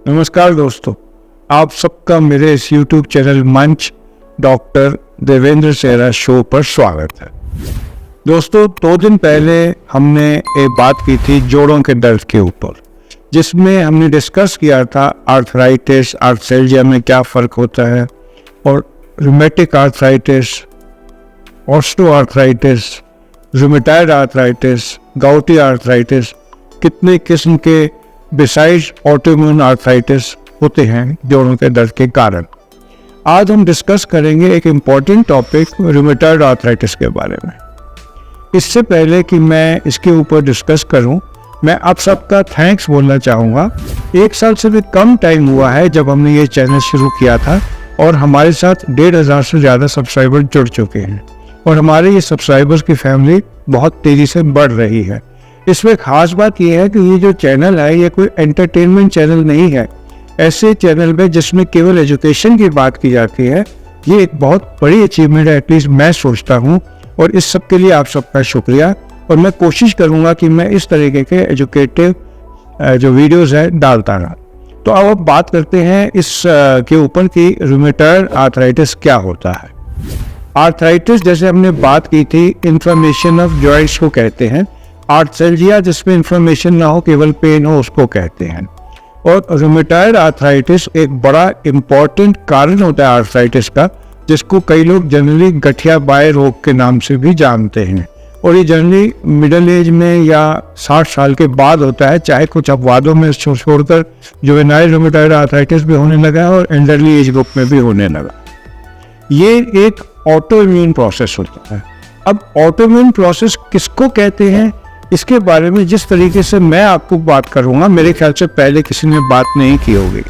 नमस्कार दोस्तों, आप सबका मेरे इस YouTube चैनल मंच डॉक्टर देवेंद्र सेहरा शो पर स्वागत है। दोस्तों, 2 दिन पहले हमने एक बात की थी जोड़ों के दर्द के ऊपर, जिसमें हमने डिस्कस किया था आर्थराइटिस, आर्थ्रेल्जिया में क्या फ़र्क होता है और rheumatic arthritis, osteoarthritis, rheumatoid arthritis, gouty arthritis, कितने किस्म के बिसाइड्स ऑटोइम्यून आर्थराइटिस होते हैं जोड़ों के दर्द के कारण। आज हम डिस्कस करेंगे एक इम्पॉर्टेंट टॉपिक रूमेटॉइड आर्थराइटिस के बारे में। इससे पहले कि मैं इसके ऊपर डिस्कस करूं, मैं आप सबका थैंक्स बोलना चाहूँगा। 1 साल से भी कम टाइम हुआ है जब हमने ये चैनल शुरू किया था और हमारे साथ 1,500 से ज़्यादा सब्सक्राइबर जुड़ चुके हैं और हमारे ये सब्सक्राइबर्स की फैमिली बहुत तेज़ी से बढ़ रही है। इसमें ख़ास बात यह है कि ये जो चैनल है ये कोई एंटरटेनमेंट चैनल नहीं है। ऐसे चैनल में जिसमें केवल एजुकेशन की बात की जाती है, ये एक बहुत बड़ी अचीवमेंट है, एटलीस्ट मैं सोचता हूँ, और इस सब के लिए आप सबका शुक्रिया। और मैं कोशिश करूँगा कि मैं इस तरीके के एजुकेटिव जो वीडियोज़ है डालता रहा। तो अब बात करते हैं इस के ऊपर कि रूमेटॉइड आर्थराइटिस क्या होता है। आर्थराइटिस, जैसे हमने बात की थी, इन्फ्लेमेशन ऑफ जॉइंट्स को कहते हैं। आर्थ्रेल्जिया, जिसमें इन्फ्लेमेशन ना हो, केवल पेन हो, उसको कहते हैं। और रूमेटॉइड आर्थराइटिस एक बड़ा इम्पॉर्टेंट कारण होता है आर्थराइटिस का, जिसको कई लोग जनरली गठिया बाय रोग के नाम से भी जानते हैं। और ये जनरली मिडिल एज में या 60 साल के बाद होता है, चाहे कुछ अपवादों में छोड़कर जुवेनाइल रूमेटॉइड आर्थराइटिस भी होने लगा है और एल्डरली एज ग्रुप में भी होने लगा। ये एक ऑटो इम्यून प्रोसेस होता है। अब ऑटो इम्यून प्रोसेस किसको कहते हैं, इसके बारे में जिस तरीके से मैं आपको बात करूंगा, मेरे ख्याल से पहले किसी ने बात नहीं की होगी।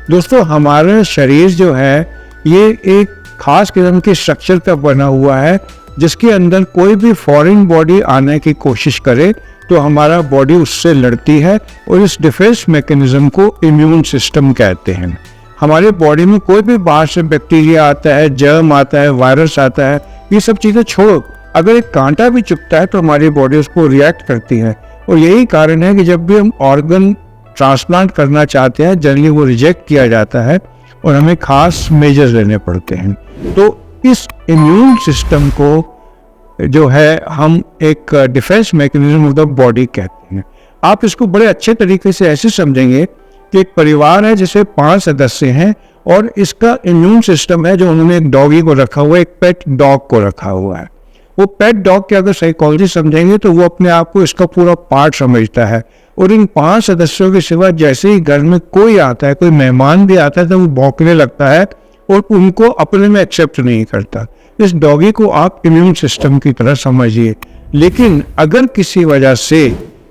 दोस्तों, हमारा शरीर जो है ये एक खास किस्म के स्ट्रक्चर का बना हुआ है, जिसके अंदर कोई भी फॉरेन बॉडी आने की कोशिश करे तो हमारा बॉडी उससे लड़ती है और इस डिफेंस मैकेनिज्म को इम्यून सिस्टम कहते हैं। हमारे बॉडी में कोई भी बाहर से बैक्टीरिया आता है, जर्म आता है, वायरस आता है, ये सब चीज़ें छोड़ो, अगर एक कांटा भी चुभता है तो हमारी बॉडी उसको रिएक्ट करती है। और यही कारण है कि जब भी हम ऑर्गन ट्रांसप्लांट करना चाहते हैं, जनरली वो रिजेक्ट किया जाता है और हमें खास मेजर्स लेने पड़ते हैं। तो इस इम्यून सिस्टम को जो है हम एक defence mechanism of the body कहते हैं। आप इसको बड़े अच्छे तरीके से ऐसे समझेंगे कि एक परिवार है जिसे 5 सदस्य हैं और इसका इम्यून सिस्टम है जो उन्होंने एक डॉगी को रखा हुआ है, एक पेट डॉग को रखा हुआ है। वो पेट डॉग की अगर साइकोलॉजी समझेंगे तो वो अपने आप को इसका पूरा पार्ट समझता है और इन 5 सदस्यों के सिवा जैसे ही घर में कोई आता है, कोई मेहमान भी आता है, तो वो भौंकने लगता है और उनको अपने में एक्सेप्ट नहीं करता। इस डॉगी को आप इम्यून सिस्टम की तरह समझिए। लेकिन अगर किसी वजह से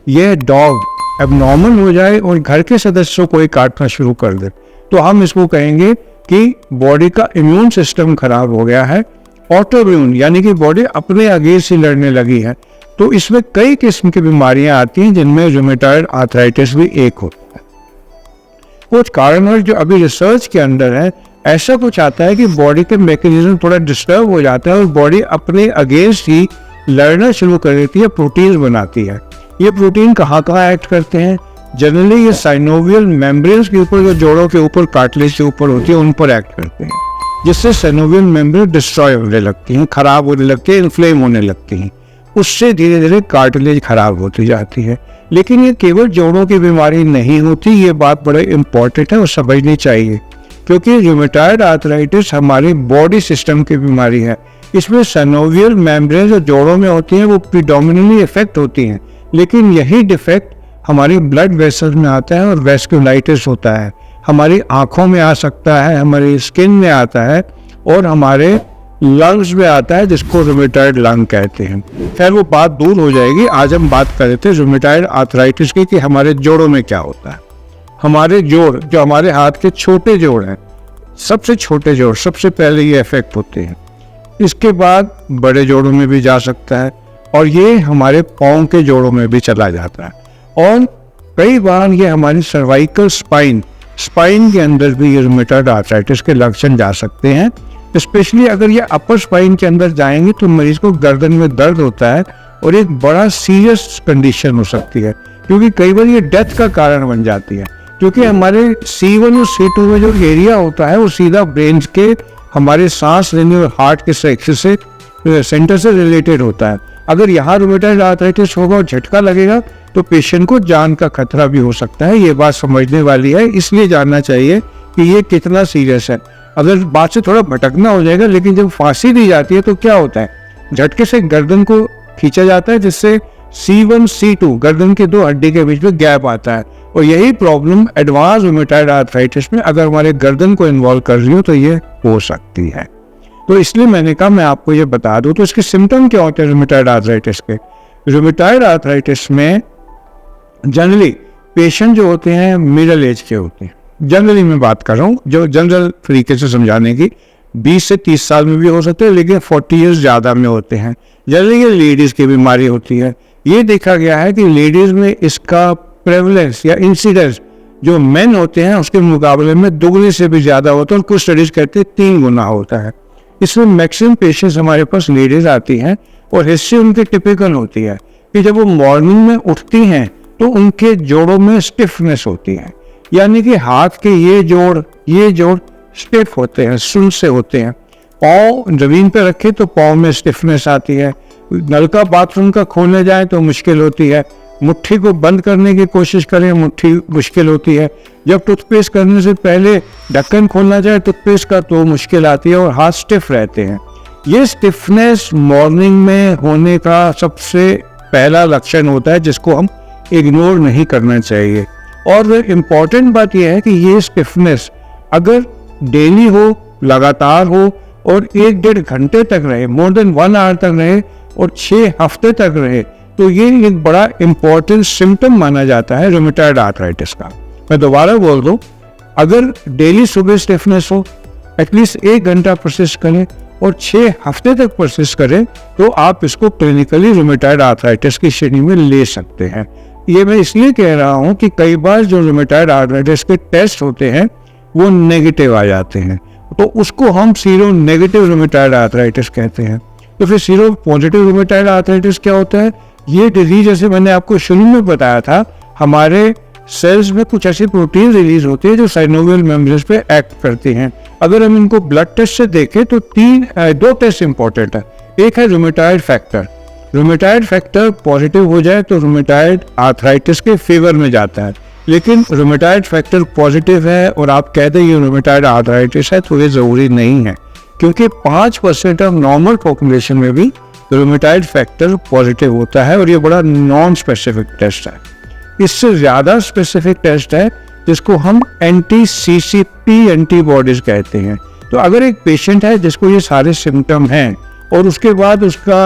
यह डॉग एबनॉर्मल हो जाए और घर के सदस्यों को ही काटना शुरू कर दे, तो हम इसको कहेंगे कि बॉडी का इम्यून सिस्टम खराब हो गया है, ऑटोइम्यून, यानी कि बॉडी अपने अगेंस्ट ही लड़ने लगी है। तो इसमें कई किस्म की बीमारियां आती हैं, जिनमें रूमेटॉइड आर्थराइटिस भी एक होता है। कुछ कारण जो अभी रिसर्च के अंदर है, ऐसा कुछ आता है कि बॉडी के मैकेनिज्म थोड़ा डिस्टर्ब हो जाता है और बॉडी अपने अगेंस्ट ही लड़ना शुरू कर देती है, प्रोटीन बनाती है। ये प्रोटीन कहाँ एक्ट करते हैं? जनरली ये साइनोवियल मेम्ब्रेन्स के ऊपर, जो जोड़ों के ऊपर, कार्टिलेज के ऊपर होती है, उन पर एक्ट करते हैं, जिससे साइनोवियल मेम्ब्रेन डिस्ट्रॉय होने लगती हैं, खराब होने लगती है, इन्फ्लेम होने लगती हैं। उससे धीरे धीरे कार्टिलेज खराब होती जाती है। लेकिन ये केवल जोड़ों की बीमारी नहीं होती, ये बात बड़े इंपॉर्टेंट है और समझनी चाहिए, क्योंकि रूमेटॉइड आर्थराइटिस हमारी बॉडी सिस्टम की बीमारी है। इसमें साइनोवियल मेम्ब्रेन जो जोड़ों में होती हैं वो प्रीडोमिनेटली इफेक्ट होती हैं, लेकिन यही डिफेक्ट हमारी ब्लड वेसल्स में आता है और वैस्कुलाइटिस होता है। हमारी आंखों में आ सकता है, हमारी स्किन में आता है और हमारे लंग्स में आता है, जिसको रूमेटॉइड लंग कहते हैं। खैर, वो बात दूर हो जाएगी। आज हम बात कर रहे थे रूमेटॉइड आर्थराइटिस की कि हमारे जोड़ों में क्या होता है। हमारे जोड़, जो हमारे हाथ के छोटे जोड़ हैं, सबसे छोटे जोड़ सबसे पहले ये इफेक्ट होते हैं। इसके बाद बड़े जोड़ों में भी जा सकता है और ये हमारे पाँव के जोड़ों में भी चला जाता है। और कई बार ये हमारी सर्वाइकल स्पाइन के अंदर भी ये रूमेटॉइड आर्थराइटिस के लक्षण जा सकते हैं। स्पेशली अगर ये अपर स्पाइन के अंदर जाएंगे तो मरीज को गर्दन में दर्द होता है और एक बड़ा सीरियस कंडीशन हो सकती है, क्योंकि कई बार ये डेथ का कारण बन जाती है। क्योंकि हमारे C1 और C2 में जो एरिया होता है वो सीधा ब्रेन के हमारे सांस लेने और हार्ट के सेंटर से रिलेटेड होता है। अगर यहाँ रूमेटॉइड आर्थराइटिस होगा और झटका लगेगा तो पेशेंट को जान का खतरा भी हो सकता है। ये बात समझने वाली है, इसलिए जानना चाहिए कि ये कितना सीरियस है। अगर बात से थोड़ा भटकना हो जाएगा, लेकिन जब फांसी दी जाती है तो क्या होता है, झटके से गर्दन को खींचा जाता है जिससे C1 C2 गर्दन के दो हड्डी के बीच में गैप आता है, और यही प्रॉब्लम एडवांस रूमेटॉइड आर्थराइटिस में अगर हमारे गर्दन को इन्वॉल्व कर रही हो तो ये हो सकती है। तो इसलिए मैंने कहा मैं आपको ये बता दूं। तो इसके सिम्टम क्या होते हैं रूमेटॉइड आर्थराइटिस के? रूमेटॉइड आर्थराइटिस में जनरली पेशेंट जो होते हैं मिडिल एज के होते हैं। जनरली मैं बात कर रहा हूँ, जो जनरल तरीके से समझाने की, 20 से 30 साल में भी हो सकते हैं, लेकिन 40 ईयर्स ज़्यादा में होते हैं। जनरली ये लेडीज़ की बीमारी होती है। ये देखा गया है कि लेडीज़ में इसका प्रेवलेंस या इंसिडेंस जो मेन होते हैं उसके मुकाबले में दुगने से भी ज़्यादा होता है, और कुछ स्टडीज़ कहते हैं 3 गुना होता है। इसमें मैक्सिमम पेशेंट्स हमारे पास लेडीज़ आती हैं, और हिस्ट्री उनकी टिपिकल होती है कि जब वो मॉर्निंग में उठती हैं तो उनके जोड़ों में स्टिफनेस होती है, यानी कि हाथ के ये जोड़ स्टिफ होते हैं, सुन से होते हैं। पाँव जमीन पे रखे तो पाँव में स्टिफनेस आती है। नलका बाथरूम का खोलने जाए तो मुश्किल होती है। मुट्ठी को बंद करने की कोशिश करें, मुट्ठी मुश्किल होती है। जब टूथपेस्ट करने से पहले ढक्कन खोलना जाए टूथपेस्ट का तो मुश्किल आती है, और हाथ स्टिफ रहते हैं। ये स्टिफनेस मॉर्निंग में होने का सबसे पहला लक्षण होता है, जिसको हम इग्नोर नहीं करना चाहिए। और इम्पॉर्टेंट बात यह है कि ये स्टिफनेस अगर डेली हो, लगातार हो, और 1-1.5 घंटे तक रहे, मोर देन 1 आवर तक रहे, और 6 हफ्ते तक रहे, तो ये एक बड़ा इम्पॉर्टेंट सिम्टम माना जाता है रूमेटॉइड आर्थराइटिस का। मैं दोबारा बोल दूं, अगर डेली सुबह स्टिफनेस हो, एटलीस्ट 1 घंटा परसिस्ट करें और 6 हफ्ते तक परसिस्ट करें, तो आप इसको क्लिनिकली रूमेटॉइड आर्थराइटिस की श्रेणी में ले सकते हैं। ये मैं इसलिए कह रहा हूँ कि कई बार जो रूमेटॉइड आर्थराइटिस के टेस्ट होते हैं वो नेगेटिव आ जाते हैं, तो उसको हम सीरो नेगेटिव रूमेटॉइड आर्थराइटिस कहते हैं। तो फिर सीरो पॉजिटिव रूमेटॉइड आर्थराइटिस क्या होता है? ये डिजीज, जैसे मैंने आपको शुरू में बताया था, हमारे सेल्स में कुछ ऐसी प्रोटीन रिलीज होती है जो साइनोवियल मेम्ब्रेन्स पे एक्ट करती हैं। अगर हम इनको ब्लड टेस्ट से देखें तो 2 टेस्ट इंपॉर्टेंट है। एक है rheumatoid factor. Rheumatoid factor positive हो जाए तो रूमेटॉइड आर्थराइटिस के फेवर में जाता है, लेकिन रूमेटॉइड फैक्टर पॉजिटिव है और आप कहते हैं ये रूमेटॉइड आर्थराइटिस है तो ये ज़रूरी नहीं है, क्योंकि 5% ऑफ नॉर्मल पॉपुलेशन में भी रूमेटॉइड फैक्टर पॉजिटिव होता है, और ये बड़ा नॉन स्पेसिफिक टेस्ट है। इससे ज़्यादा स्पेसिफिक टेस्ट है जिसको हम anti-CCP एंटीबॉडीज कहते हैं। तो अगर एक पेशेंट है जिसको ये सारे सिम्टम हैं और उसके बाद उसका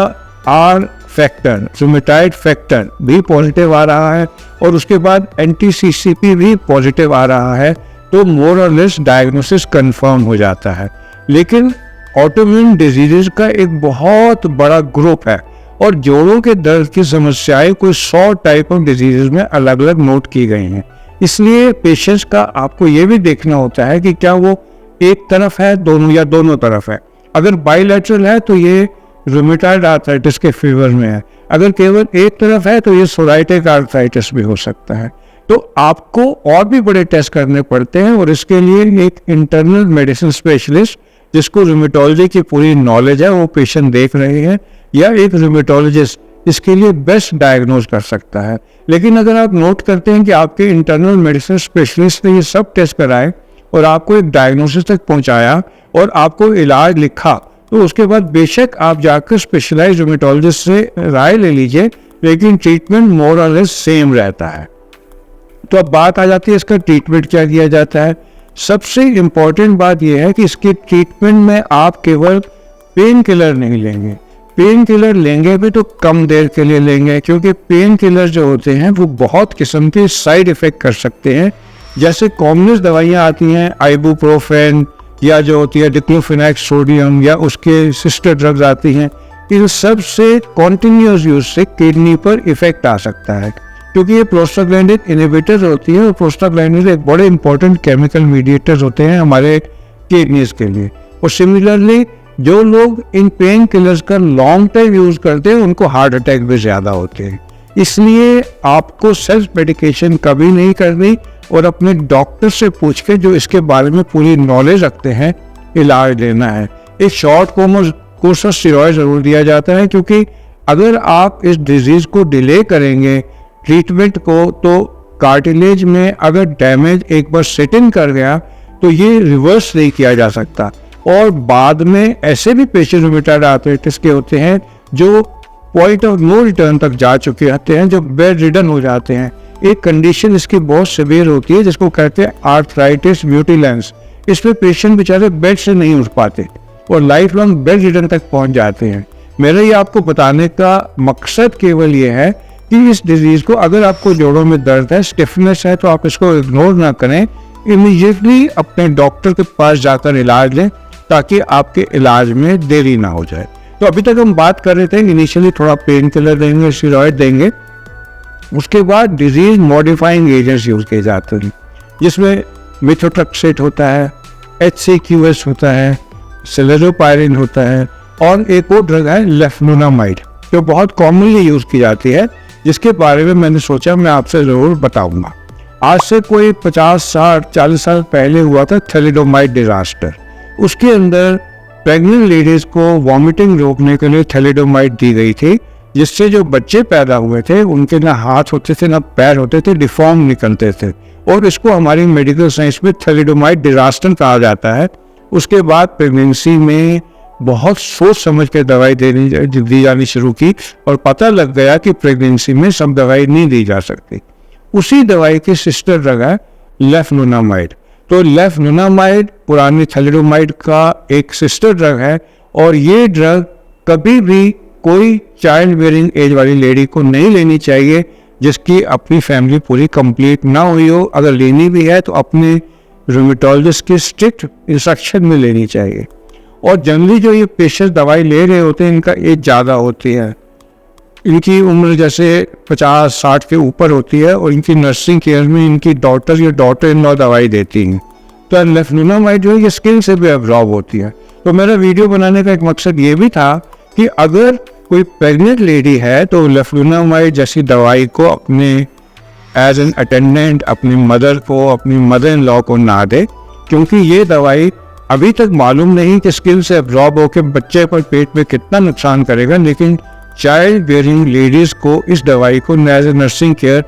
R फैक्टर, रूमेटॉइड फैक्टर भी पॉजिटिव आ रहा है, और उसके बाद anti-CCP भी पॉजिटिव आ रहा है, तो मोर और लेस डायग्नोसिस कंफर्म हो जाता है। लेकिन ऑटोइम्यून डिजीजेस का एक बहुत बड़ा ग्रुप है, और जोड़ों के दर्द की समस्याएं कोई 100 टाइप ऑफ डिजीजेस में अलग अलग नोट की गई हैं। इसलिए पेशेंट्स का आपको ये भी देखना होता है कि क्या वो एक तरफ है, दोनों या दोनों तरफ है। अगर बाइलैटरल है तो ये रूमेटॉइड आर्थराइटिस के फेवर में है, अगर केवल एक तरफ है तो ये सोराइटिक आर्थराइटिस भी हो सकता है। तो आपको और भी बड़े टेस्ट करने पड़ते हैं, और इसके लिए एक इंटरनल मेडिसिन स्पेशलिस्ट जिसको रूमेटोलॉजी की पूरी नॉलेज है वो पेशेंट देख रहे हैं, या एक रूमेटोलॉजिस्ट इसके लिए बेस्ट डायग्नोज कर सकता है। लेकिन अगर आप नोट करते हैं कि आपके इंटरनल मेडिसिन स्पेशलिस्ट ने ये सब टेस्ट कराए और आपको एक डायग्नोसिस तक पहुंचाया और आपको इलाज लिखा, तो उसके बाद बेशक आप जाकर स्पेशलाइज्ड रूमेटोलॉजिस्ट से राय ले लीजिए, लेकिन ट्रीटमेंट मोर और लेस सेम रहता है। तो अब बात आ जाती है इसका ट्रीटमेंट क्या किया जाता है। सबसे इम्पॉर्टेंट बात यह है कि इसके ट्रीटमेंट में आप केवल पेन किलर नहीं लेंगे। पेन किलर लेंगे भी तो कम देर के लिए लेंगे, क्योंकि पेन किलर जो होते हैं वो बहुत किस्म के साइड इफेक्ट कर सकते हैं। जैसे कॉमनेस्ट दवाइयाँ आती हैं, आइबुप्रोफेन या जो होती है डिक्लोफेनाक सोडियम, या उसके सिस्टर ड्रग्स आती हैं, इन सब से कॉन्टिन्यूस यूज से किडनी पर इफेक्ट आ सकता है, क्योंकि ये प्रोस्टाग्लैंडिन इनहिबिटर होती है, और प्रोस्टाग्लैंडिन एक बड़े इंपॉर्टेंट केमिकल मीडिएटर्स होते हैं हमारे किडनीज के लिए। और सिमिलरली जो लोग इन पेन किलर्स का लॉन्ग टाइम यूज करते हैं उनको हार्ट अटैक भी ज़्यादा होते हैं। इसलिए आपको सेल्फ मेडिकेशन कभी नहीं करनी, और अपने डॉक्टर से पूछ के, जो इसके बारे में पूरी नॉलेज रखते हैं, इलाज लेना है। एक शॉर्ट कोर्स ऑफ स्टेरॉइड ज़रूर दिया जाता है, क्योंकि अगर आप इस डिजीज़ को डिले करेंगे ट्रीटमेंट को, तो कार्टिलेज में अगर डैमेज एक बार सेट इन कर गया तो ये रिवर्स नहीं किया जा सकता। और बाद में ऐसे भी पेशेंट रूमेटॉइड आर्थराइटिस के होते हैं जो पॉइंट ऑफ नो रिटर्न तक जा चुके होते हैं, जो बेड रिडन हो जाते हैं। एक कंडीशन इसकी बहुत सीवियर होती है जिसको कहते हैं आर्थराइटिस म्यूटिलेंस। इसमें पेशेंट बेचारे बेड से नहीं उठ पाते और लाइफ लॉन्ग बेड रिडन तक पहुंच जाते हैं। मेरा ये आपको बताने का मकसद केवल ये है कि इस डिजीज को, अगर आपको जोड़ों में दर्द है, स्टिफनेस है, तो आप इसको इग्नोर ना करें, इमीडिएटली अपने डॉक्टर के पास जाकर इलाज लें, ताकि आपके इलाज में देरी ना हो जाए। तो अभी तक हम बात कर रहे थे, इनिशियली थोड़ा पेन किलर देंगे, स्टेरॉइड देंगे, उसके बाद डिजीज मॉडिफाइंग एजेंट्स यूज किए जाते हैं, जिसमें मिथोट्रेक्सेट होता है, HCQS होता है, सेलेरोपायरिन होता है, और एक और ड्रग है लेफ्लुनामाइड, जो बहुत कॉमनली यूज की जाती है, जिसके बारे में मैंने सोचा मैं आपसे जरूर बताऊंगा। आज से कोई 50, 60, 40 साल पहले हुआ था थैलिडोमाइड डिजास्टर। उसके अंदर प्रेग्नेंट लेडीज को वॉमिटिंग रोकने के लिए थैलिडोमाइड दी गई थी, जिससे जो बच्चे पैदा हुए थे उनके ना हाथ होते थे ना पैर होते थे, डिफॉर्म निकलते थे, और इसको हमारी मेडिकल साइंस में थैलिडोमाइड डिजास्टर कहा जाता है। उसके बाद प्रेगनेंसी में बहुत सोच समझ के दवाई दी जानी शुरू की, और पता लग गया कि प्रेगनेंसी में सब दवाई नहीं दी जा सकती। उसी दवाई की सिस्टर ड्रग है लेफ्लुनामाइड। तो लेफ्लुनामाइड पुरानी थैलिडोमाइड का एक सिस्टर ड्रग है, और ये ड्रग कभी भी कोई चाइल्ड बेयरिंग एज वाली लेडी को नहीं लेनी चाहिए जिसकी अपनी फैमिली पूरी कंप्लीट ना हुई हो। अगर लेनी भी है तो अपने रूमेटोलॉजिस्ट के स्ट्रिक्ट इंस्ट्रक्शन में लेनी चाहिए। और जनरली जो ये पेशेंट दवाई ले रहे होते हैं, इनका एज ज़्यादा होती है, इनकी उम्र जैसे 50-60 के ऊपर होती है, और इनकी नर्सिंग केयर में इनकी डॉटर या डॉटर इन लॉ दवाई देती हैं। तो लेफ्लुनामाइड जो है ये स्किन से भी एब्जॉर्ब होती है। तो मेरा वीडियो बनाने का एक मकसद ये भी था कि अगर कोई प्रेग्नेंट लेडी है तो लेफ्लुनामाइड जैसी दवाई को अपने एज एन अटेंडेंट अपनी मदर को, अपनी मदर इन लॉ को ना दे, क्योंकि ये दवाई अभी तक मालूम नहीं कि स्किन से एब्जॉर्ब होकर बच्चे पर पेट में कितना नुकसान करेगा, लेकिन चाइल्ड बेयरिंग लेडीज को इस दवाई को एज ए नर्सिंग केयर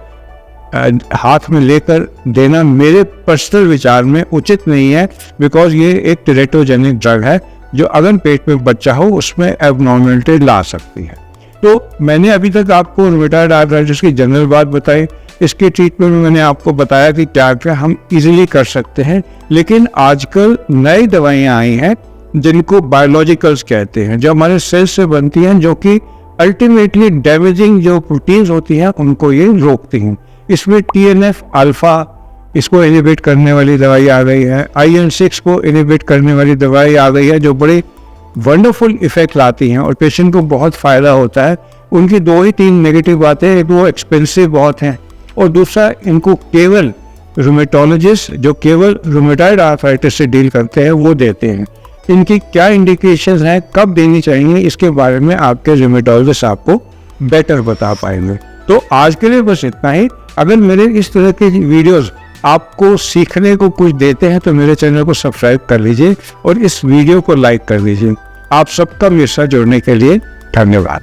हाथ में लेकर देना मेरे पर्सनल विचार में उचित नहीं है, बिकॉज ये एक टेरेटोजेनिक ड्रग है जो अगर पेट में बच्चा हो उसमें एबनॉर्मलिटी ला सकती है। तो मैंने अभी तक आपको रूमेटॉइड आर्थराइटिस की जनरल बात बताई। इसके ट्रीटमेंट में मैंने आपको बताया कि क्या क्या हम इजीली कर सकते हैं, लेकिन आजकल नई दवाइयाँ आई हैं जिनको बायोलॉजिकल्स कहते हैं, जो हमारे सेल से बनती हैं, जो कि अल्टीमेटली डैमेजिंग जो प्रोटीन्स होती हैं उनको ये रोकती हैं। इसमें TNF अल्फा इसको इनहिबिट करने वाली दवाई आ गई है, IL-6 को इनहिबिट करने वाली दवाई आ गई है, जो बड़े वंडरफुल इफेक्ट लाती हैं और पेशेंट को बहुत फ़ायदा होता है। उनकी 2 ही 3 नेगेटिव बातें, एक वो एक्सपेंसिव बहुत हैं, और दूसरा इनको केवल रूमेटोलॉजिस्ट जो केवल रूमेटॉइड आर्थराइटिस से डील करते हैं वो देते हैं। इनकी क्या इंडिकेशंस हैं, कब देनी चाहिए, इसके बारे में आपके रूमेटोलॉजिस्ट आपको बेटर बता पाएंगे। तो आज के लिए बस इतना ही। अगर मेरे इस तरह के वीडियोस आपको सीखने को कुछ देते हैं तो मेरे चैनल को सब्सक्राइब कर लीजिए और इस वीडियो को लाइक कर लीजिए। आप सबका मेरे साथ जुड़ने के लिए धन्यवाद।